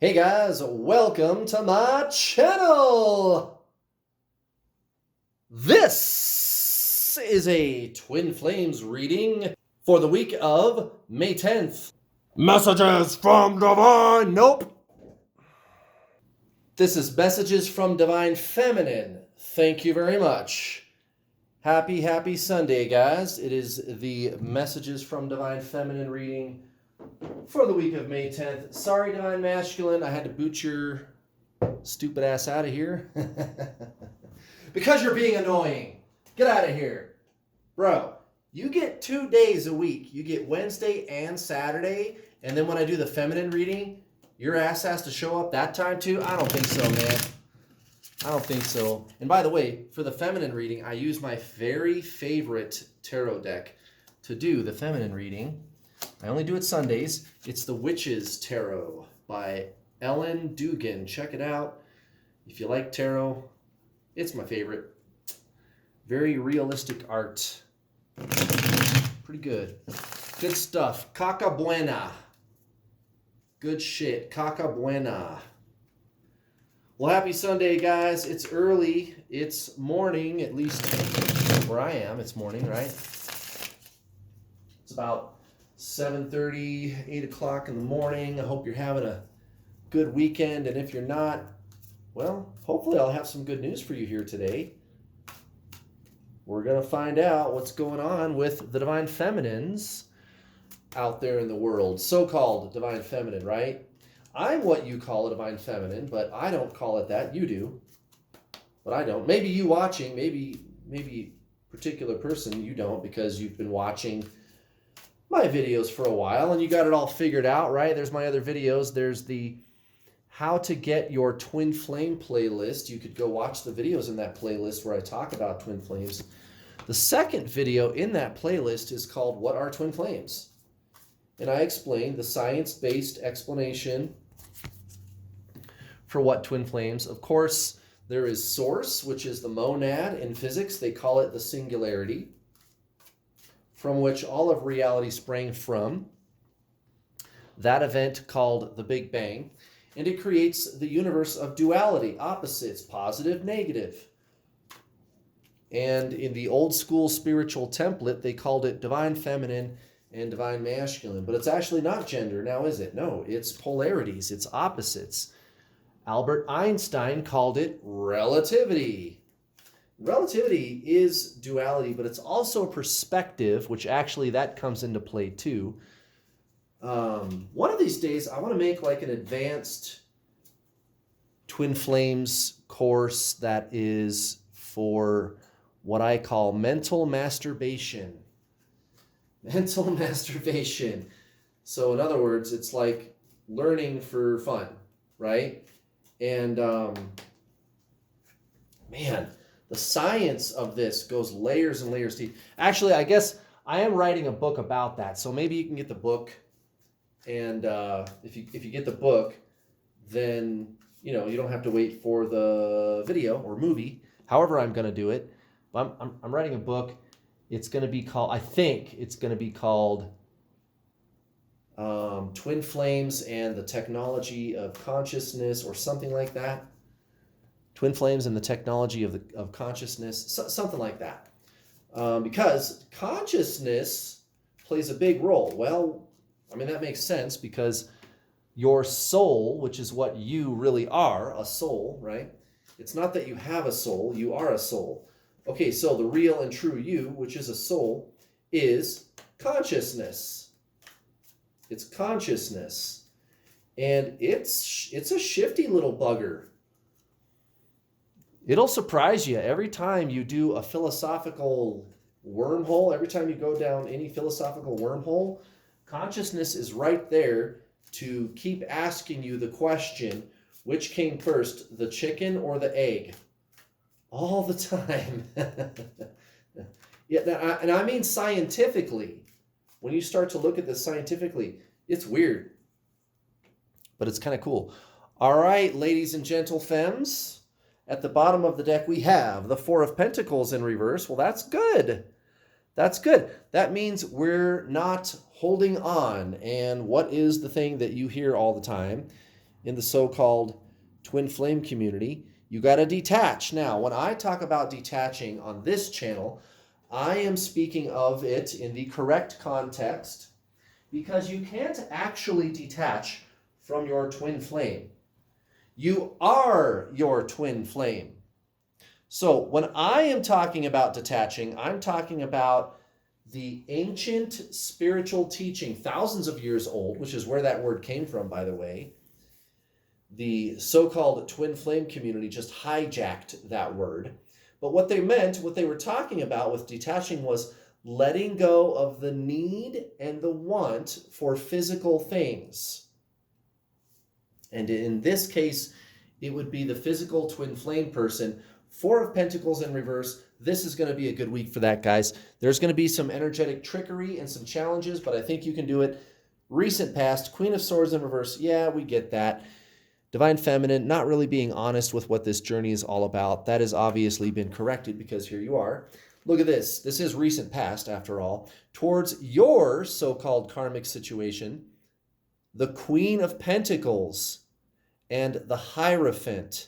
Hey guys, welcome to my channel! This is a Twin Flames reading for the week of May 10th. Messages from Divine... Nope. This is Messages from Divine Feminine. Thank you very much. Happy Sunday, guys. It is the Messages from Divine Feminine reading for the week of May 10th. Sorry, Divine Masculine, I had to boot your stupid ass out of here. Because you're being annoying. Get out of here. Bro, you get 2 days a week. You get Wednesday and Saturday, and then when I do the feminine reading, your ass has to show up that time too? I don't think so, man. I don't think so. And by the way, for the feminine reading, I use my very favorite tarot deck to do the feminine reading. I only do it Sundays. It's the Witch's Tarot by Ellen Dugan. Check it out. If you like tarot, it's my favorite. Very realistic art. Pretty good. Good stuff. Caca buena. Good shit. Caca buena. Well, happy Sunday, guys. It's early. It's morning, at least where I am. It's morning, right? It's about 7:30, 8 o'clock in the morning. I hope you're having a good weekend. And if you're not, well, hopefully I'll have some good news for you here today. We're going to find out what's going on with the Divine Feminines out there in the world. So-called Divine Feminine, right? I'm what you call a Divine Feminine, but I don't call it that. You do. But I don't. Maybe you watching, maybe particular person, you don't because you've been watching my videos for a while and you got it all figured out, right? There's my other videos. There's the how to get your twin flame playlist. You could go watch the videos in that playlist where I talk about twin flames. The second video in that playlist is called What Are Twin Flames? And I explain the science-based explanation for what twin flames. Of course, there is source, which is the monad in physics. They call it the singularity, from which all of reality sprang from. That event called the Big Bang. And it creates the universe of duality, opposites, positive, negative. And in the old school spiritual template, they called it Divine Feminine and Divine Masculine. But it's actually not gender now, is it? No, it's polarities, it's opposites. Albert Einstein called it relativity. Relativity is duality, but it's also a perspective, which actually that comes into play too. One of these days, I want to make like an advanced Twin Flames course that is for what I call mental masturbation. Mental masturbation. So in other words, it's like learning for fun, right? And man, the science of this goes layers and layers deep. Actually, I guess I am writing a book about that. So maybe you can get the book. And if you get the book, then you don't have to wait for the video or movie. However, I'm going to do it. I'm writing a book. It's going to be called. I think it's going to be called Twin Flames and the Technology of Consciousness, or something like that. Twin Flames and the Technology of Consciousness, something like that. Because consciousness plays a big role. Well, I mean, that makes sense because your soul, which is what you really are, a soul, right? It's not that you have a soul, you are a soul. Okay, so the real and true you, which is a soul, is consciousness. It's consciousness. And it's a shifty little bugger. It'll surprise you every time you do a philosophical wormhole, every time you go down any philosophical wormhole. Consciousness is right there to keep asking you the question, which came first, the chicken or the egg? All the time. Yeah, and I mean scientifically. When you start to look at this scientifically, it's weird. But it's kind of cool. All right, ladies and gentle femmes. At the bottom of the deck, we have the Four of Pentacles in reverse. Well, that's good. That's good. That means we're not holding on. And what is the thing that you hear all the time? in the so-called twin flame community, you got to detach. Now, when I talk about detaching on this channel, I am speaking of it in the correct context, because you can't actually detach from your twin flame. You are your twin flame. So when I am talking about detaching, I'm talking about the ancient spiritual teaching, thousands of years old, which is where that word came from, by the way. The so-called twin flame community just hijacked that word. But what they meant, what they were talking about with detaching, was letting go of the need and the want for physical things. And in this case, it would be the physical twin flame person. Four of Pentacles in reverse. This is going to be a good week for that, guys. There's going to be some energetic trickery and some challenges, but I think you can do it. Recent past, Queen of Swords in reverse. Yeah, we get that. Divine Feminine, not really being honest with what this journey is all about. That has obviously been corrected, because here you are. Look at this. This is recent past, after all. Towards your so-called karmic situation, the Queen of Pentacles and the Hierophant.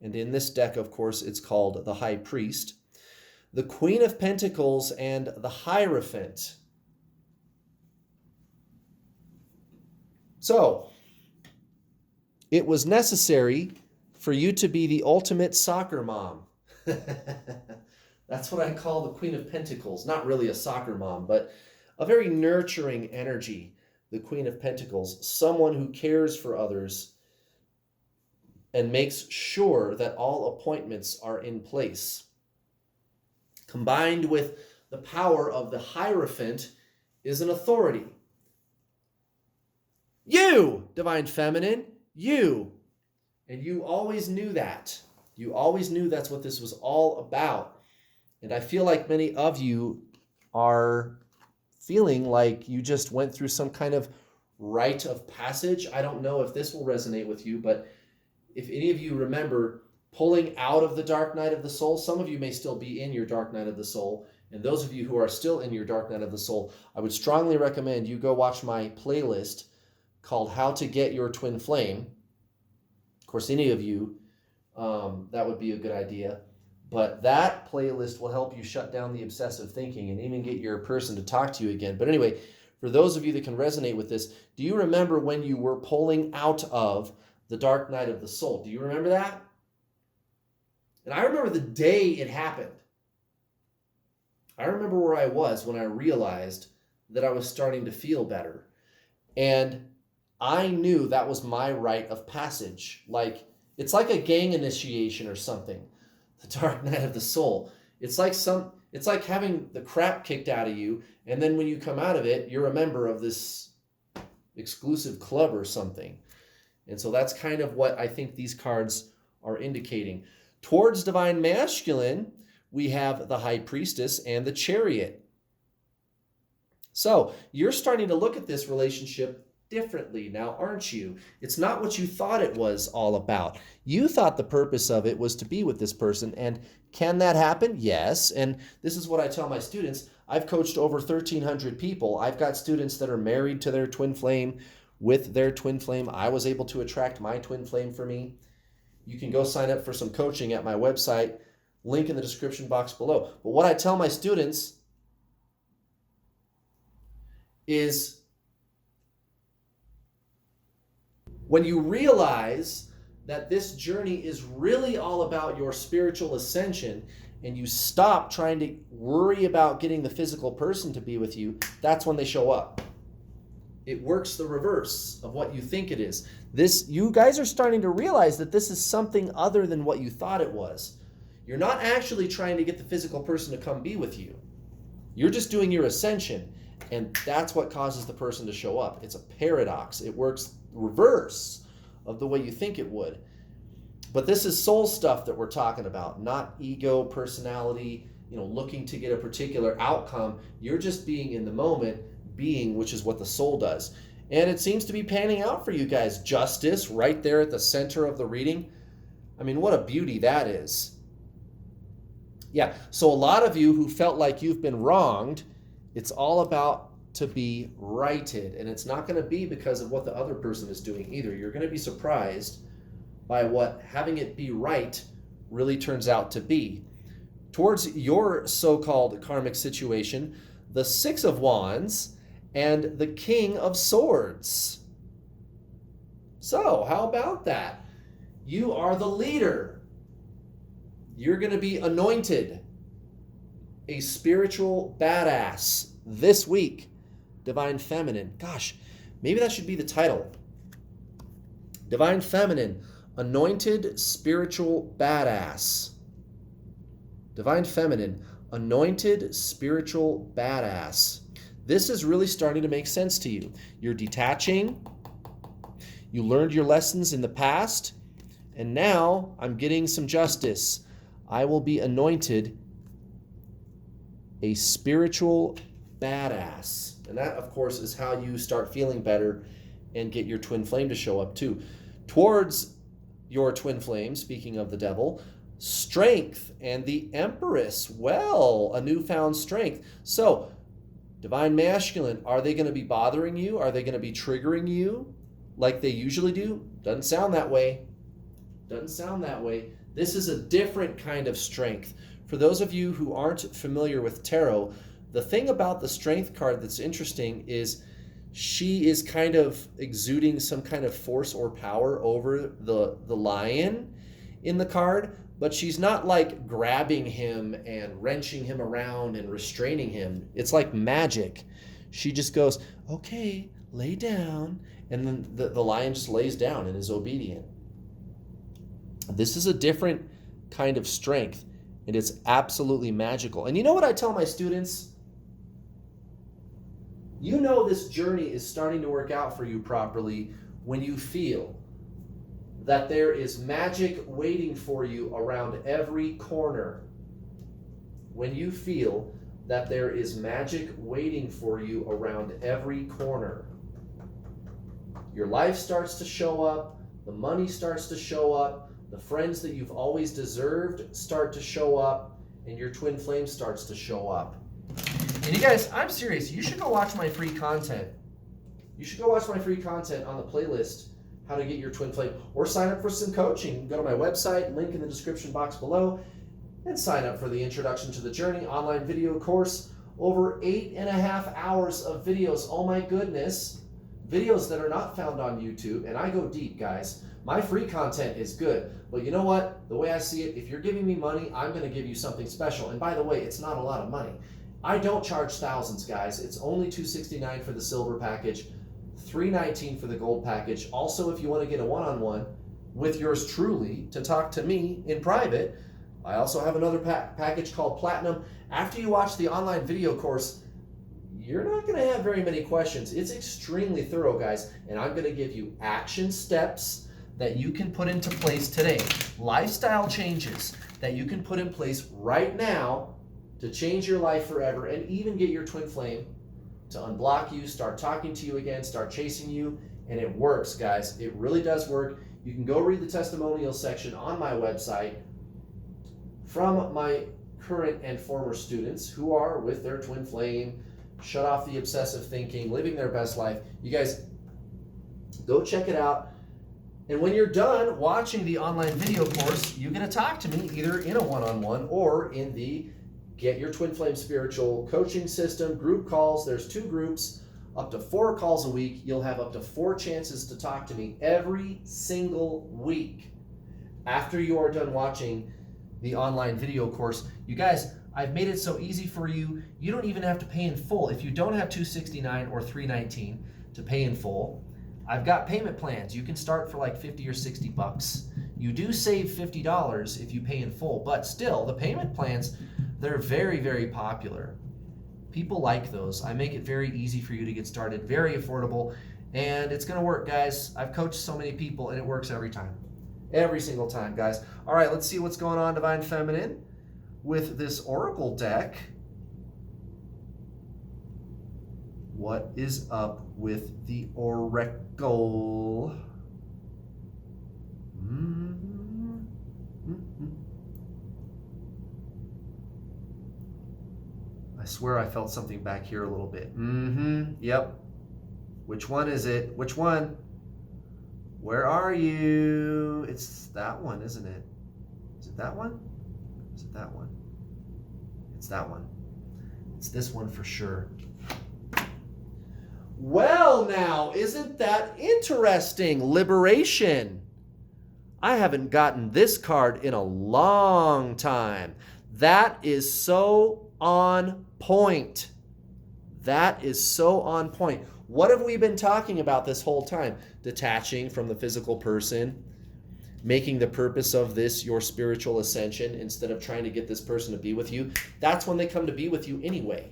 And in this deck, of course, it's called the High Priest. The Queen of Pentacles and the Hierophant. So, it was necessary for you to be the ultimate soccer mom. That's what I call the Queen of Pentacles. Not really a soccer mom, but a very nurturing energy, the Queen of Pentacles. Someone who cares for others and makes sure that all appointments are in place. Combined with the power of the Hierophant is an authority. You, Divine Feminine, you. And you always knew that. You always knew that's what this was all about. And I feel like many of you are feeling like you just went through some kind of rite of passage. I don't know if this will resonate with you, but if any of you remember pulling out of the dark night of the soul, some of you may still be in your dark night of the soul. And those of you who are still in your dark night of the soul, I would strongly recommend you go watch my playlist called How to Get Your Twin Flame. Of course, any of you, that would be a good idea. But that playlist will help you shut down the obsessive thinking and even get your person to talk to you again. But anyway, for those of you that can resonate with this, do you remember when you were pulling out of the dark night of the soul? Do you remember that? And I remember the day it happened. I remember where I was when I realized that I was starting to feel better. And I knew that was my rite of passage. Like, it's like a gang initiation or something. The dark night of the soul. It's like having the crap kicked out of you, and then when you come out of it, you're a member of this exclusive club or something. And so that's kind of what I think these cards are indicating. Towards Divine Masculine, we have the High Priestess and the Chariot. So you're starting to look at this relationship differently now, aren't you? It's not what you thought it was all about. You thought the purpose of it was to be with this person, and can that happen? Yes. And this is what I tell my students. I've coached over 1,300 people. I've got students that are married to their twin flame, with their twin flame. I was able to attract my twin flame for me. You can go sign up for some coaching at my website, link in the description box below. But what I tell my students is, when you realize that this journey is really all about your spiritual ascension, and you stop trying to worry about getting the physical person to be with you, that's when they show up. It works the reverse of what you think it is. You guys are starting to realize that this is something other than what you thought it was. You're not actually trying to get the physical person to come be with you. You're just doing your ascension, and that's what causes the person to show up. It's a paradox. It works reverse of the way you think it would. But this is soul stuff that we're talking about, not ego, personality, looking to get a particular outcome. You're just being in the moment, which is what the soul does. And it seems to be panning out for you guys. Justice right there at the center of the reading. I mean, what a beauty that is. Yeah, so a lot of you who felt like you've been wronged, it's all about to be righted. And it's not going to be because of what the other person is doing either. You're going to be surprised by what having it be right really turns out to be. Towards your so-called karmic situation, the Six of Wands and the King of Swords. So, how about that? You are the leader. You're going to be anointed a spiritual badass this week. Divine Feminine. Gosh, maybe that should be the title. Divine Feminine, anointed spiritual badass. Divine Feminine, anointed spiritual badass. This is really starting to make sense to you. You're detaching. You learned your lessons in the past. And now I'm getting some justice. I will be anointed a spiritual badass. And that, of course, is how you start feeling better and get your twin flame to show up too. Towards your twin flame, speaking of the devil, strength and the Empress. Well, a newfound strength. So, Divine Masculine, are they going to be bothering you? Are they going to be triggering you like they usually do? Doesn't sound that way. Doesn't sound that way. This is a different kind of strength. For those of you who aren't familiar with tarot, the thing about the strength card that's interesting is she is kind of exuding some kind of force or power over the lion in the card, but she's not like grabbing him and wrenching him around and restraining him. It's like magic. She just goes, okay, lay down, and then the lion just lays down and is obedient. This is a different kind of strength, and it's absolutely magical. And you know what I tell my students? You know this journey is starting to work out for you properly when you feel that there is magic waiting for you around every corner. When you feel that there is magic waiting for you around every corner. Your life starts to show up, the money starts to show up, the friends that you've always deserved start to show up, and your twin flame starts to show up. And you guys, I'm serious. You should go watch my free content. You should go watch my free content on the playlist, How to Get Your Twin Flame, or sign up for some coaching. Go to my website, link in the description box below, and sign up for the Introduction to the Journey online video course. Over 8.5 hours of videos. Oh my goodness. Videos that are not found on YouTube, and I go deep, guys. My free content is good, but you know what? The way I see it, if you're giving me money, I'm going to give you something special. And by the way, it's not a lot of money. I don't charge thousands, guys. It's only $269 for the silver package, $319 for the gold package. Also, if you want to get a one-on-one with yours truly to talk to me in private, I also have another package called Platinum. After you watch the online video course, you're not going to have very many questions. It's extremely thorough, guys, and I'm going to give you action steps that you can put into place today. Lifestyle changes that you can put in place right now to change your life forever and even get your twin flame to unblock you, start talking to you again, start chasing you, and it works, guys. It really does work. You can go read the testimonial section on my website from my current and former students who are with their twin flame, shut off the obsessive thinking, living their best life. You guys, go check it out. And when you're done watching the online video course, you're going to talk to me either in a one-on-one or in the Get Your Twin Flame Spiritual Coaching System group calls. There's 2 groups, up to 4 calls a week. You'll have up to 4 chances to talk to me every single week after you are done watching the online video course. You guys, I've made it so easy for you. You don't even have to pay in full. If you don't have $269 or $319 to pay in full, I've got payment plans. You can start for like 50 or 60 bucks. You do save $50 if you pay in full, but still, the payment plans, they're very, very popular. People like those. I make it very easy for you to get started, very affordable, and it's going to work, guys. I've coached so many people, and it works every time. Every single time, guys. All right, let's see what's going on, Divine Feminine, with this Oracle deck. What is up with the Oracle? I swear I felt something back here a little bit. Yep. Which one is it? Which one? Where are you? It's that one, isn't it? Is it that one? Is it that one? It's that one. It's this one for sure. Well, now, isn't that interesting? Liberation. I haven't gotten this card in a long time. That is so on point. That is so on point. What have we been talking about this whole time? Detaching from the physical person, making the purpose of this your spiritual ascension instead of trying to get this person to be with you. That's when they come to be with you anyway.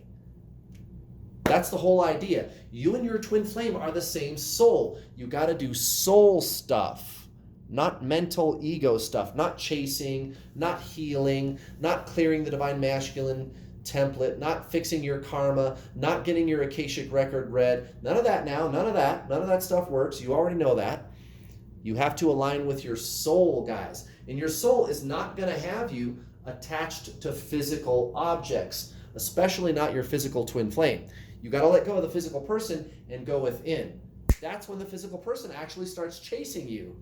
That's the whole idea. You and your twin flame are the same soul. You got to do soul stuff, not mental ego stuff, not chasing, not healing, not clearing the divine masculine template, not fixing your karma, not getting your Akashic record read. None of that now, none of that stuff works. You already know that. You have to align with your soul, guys. And your soul is not going to have you attached to physical objects, especially not your physical twin flame. You got to let go of the physical person and go within. That's when the physical person actually starts chasing you.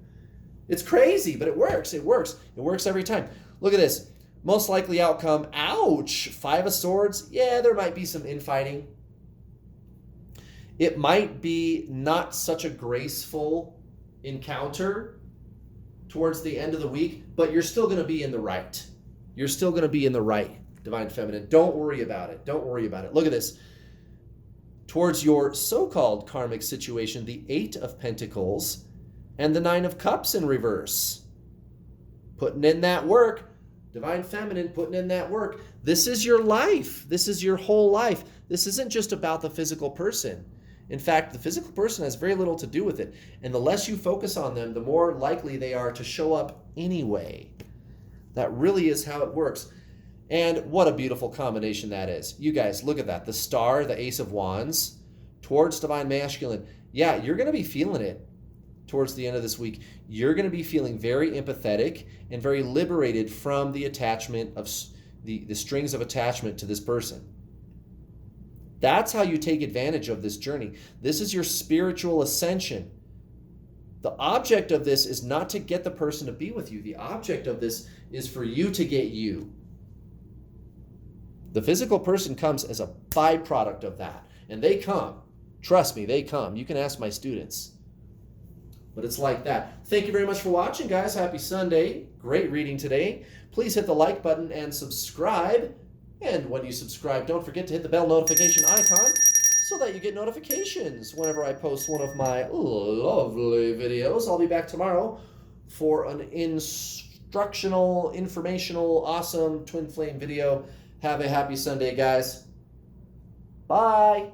It's crazy, but it works. It works. It works every time. Look at this. Most likely outcome, ouch, 5 of Swords. Yeah, there might be some infighting. It might be not such a graceful encounter towards the end of the week, but you're still going to be in the right. You're still going to be in the right, Divine Feminine. Don't worry about it. Don't worry about it. Look at this. Towards your so-called karmic situation, the 8 of Pentacles and the 9 of Cups in reverse. Putting in that work. Divine Feminine, putting in that work. This is your life. This is your whole life. This isn't just about the physical person. In fact, the physical person has very little to do with it. And the less you focus on them, the more likely they are to show up anyway. That really is how it works. And what a beautiful combination that is. You guys, look at that. The Star, the Ace of Wands, towards Divine Masculine. Yeah, you're going to be feeling it towards the end of this week. You're going to be feeling very empathetic and very liberated from the attachment of the strings of attachment to this person. That's how you take advantage of this journey. This is your spiritual ascension. The object of this is not to get the person to be with you. The object of this is for you to get you. The physical person comes as a byproduct of that. And they come. Trust me, they come. You can ask my students. But it's like that. Thank you very much for watching, guys. Happy Sunday. Great reading today. Please hit the like button and subscribe. And when you subscribe, don't forget to hit the bell notification icon so that you get notifications whenever I post one of my lovely videos. I'll be back tomorrow for an instructional, informational, awesome twin flame video. Have a happy Sunday, guys. Bye.